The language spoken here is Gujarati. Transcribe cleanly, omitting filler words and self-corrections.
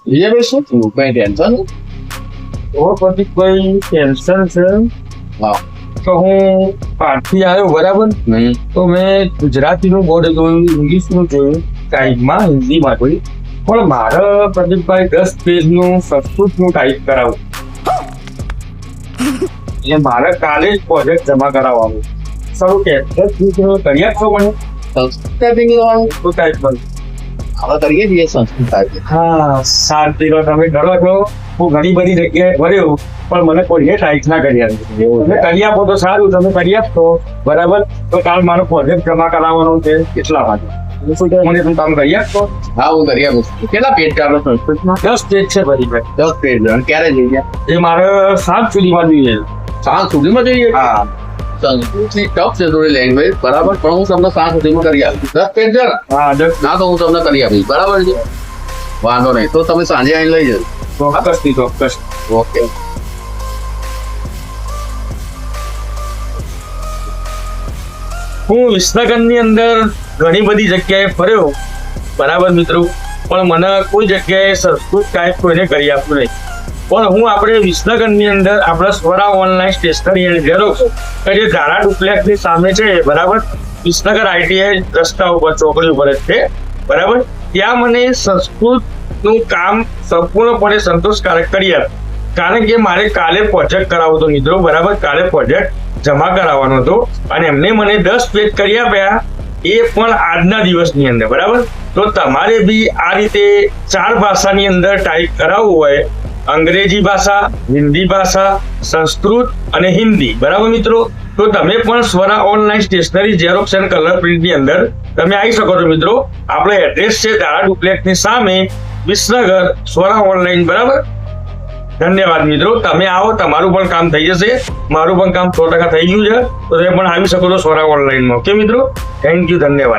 વિજયભાઈ શું થયું? કઈ ટેન્શન? ઓ પ્રદીપભાઈ ટેન્શન છે હા. તો હું પાઠથી આવ્યો બરાબર નહીં. તો મેં ગુજરાતીનું બોર્ડ જોયું, ઇંગ્લિશનું જોયું, ટાઈપમાં હિન્દીમાં જોયું, પણ મારે પ્રદીપભાઈ 10 પેજનું સંસ્કૃતનું ટાઈપ કરાવું એટલે મારે કાલે જ પ્રોજેક્ટ જમા કરાવવાનું. સારું કે કરી આપશો મને સંસ્કૃત લેવાનું તો ટાઈપ કરું. આપણે કરીએ છીએ સંસ્કૃત typing. હા શાંતિનો તમે કરો છો. હું ઘણી બધી જગ્યાએ ભર્યો પણ મને કોઈએ ટાઈપ ના કરી આપી. તમે કરી આપો તો સારું, તમે કરી આપશો બરાબર તો કાલ મારો પ્રોજેક્ટ જમા કરાવવાનો છે એટલા માટે મને તમે કામ કરી આપશો. હા, હું કરી આપું છું. કેટલા પેજ કાઢો સંસ્કૃતમાં? 10 પેજ છે ભાઈ. 10 પેજ. અને ક્યારે જોઈએ? એ મારે 7 સુધીમાં જોઈએ. સાંજ સુધીમાં જોઈએ? હા સંસ્કૃતની ટફ છે થોડી લેંગ્વેજ, બરાબર, પણ હું તમને સાંજ સુધીમાં કરી આપીશ. 10 પેજ છે ને? હા 10 ના તો હું તમને કરી આપીશ, બરાબર છે? વાંધો નહીં, તો તમે સાંજે આવીને લઈ જજો. ચોક્કસથી ચોક્કસ. ઓકે. હું વિસનગરની અંદર ઘણી બધી જગ્યાએ ફર્યો બરાબર મિત્રો, પણ મને કોઈ જગ્યાએ સંસ્કૃત ટાઈપ કોઈને કરી આપ્યું નહીં. પણ હું આપણે વિસનગરની અંદર આપણા Swara online stationery and xerox કે જે ધારા ડુપ્લેક્સની સામે છે બરાબર, વિસનગર ITI રસ્તા ઉપર ચોકડી ઉપર જ છે બરાબર, ત્યાં મને સંસ્કૃતનું કામ સંપૂર્ણપણે સંતોષકારક કરી આપ્યું. કારણ કે મારે કાલે પ્રોજેક્ટ કરાવવો હતો મિત્રો બરાબર, કાલે પ્રોજેક્ટ જમા કરાવવાનો હતો અને એમને મને 10 પેજ કરી આપ્યા, એ પણ આજના દિવસની અંદર બરાબર. તો તમારે બી આ રીતે 4 ભાષાની અંદર ટાઈપ કરાવવું હોય, અંગ્રેજી ભાષા, હિન્દી ભાષા, સંસ્કૃત અને હિન્દી બરાબર મિત્રો, તો તમે પણ Swara online stationery xerox and colour પ્રિન્ટની અંદર તમે આવી શકો છો મિત્રો. આપણો એડ્રેસ છે ધારા ડુપ્લેક્સની સામે વિસનગર, સ્વરા ઓનલાઈન બરાબર. ધન્યવાદ મિત્રો, તમે આવો, તમારું પણ કામ થઈ જશે, મારું પણ કામ 100% થઈ ગયું છે, તો તમે પણ આવી શકો છો સ્વરા ઓનલાઈનમાં. ઓકે મિત્રો, થેન્ક યુ, ધન્યવાદ.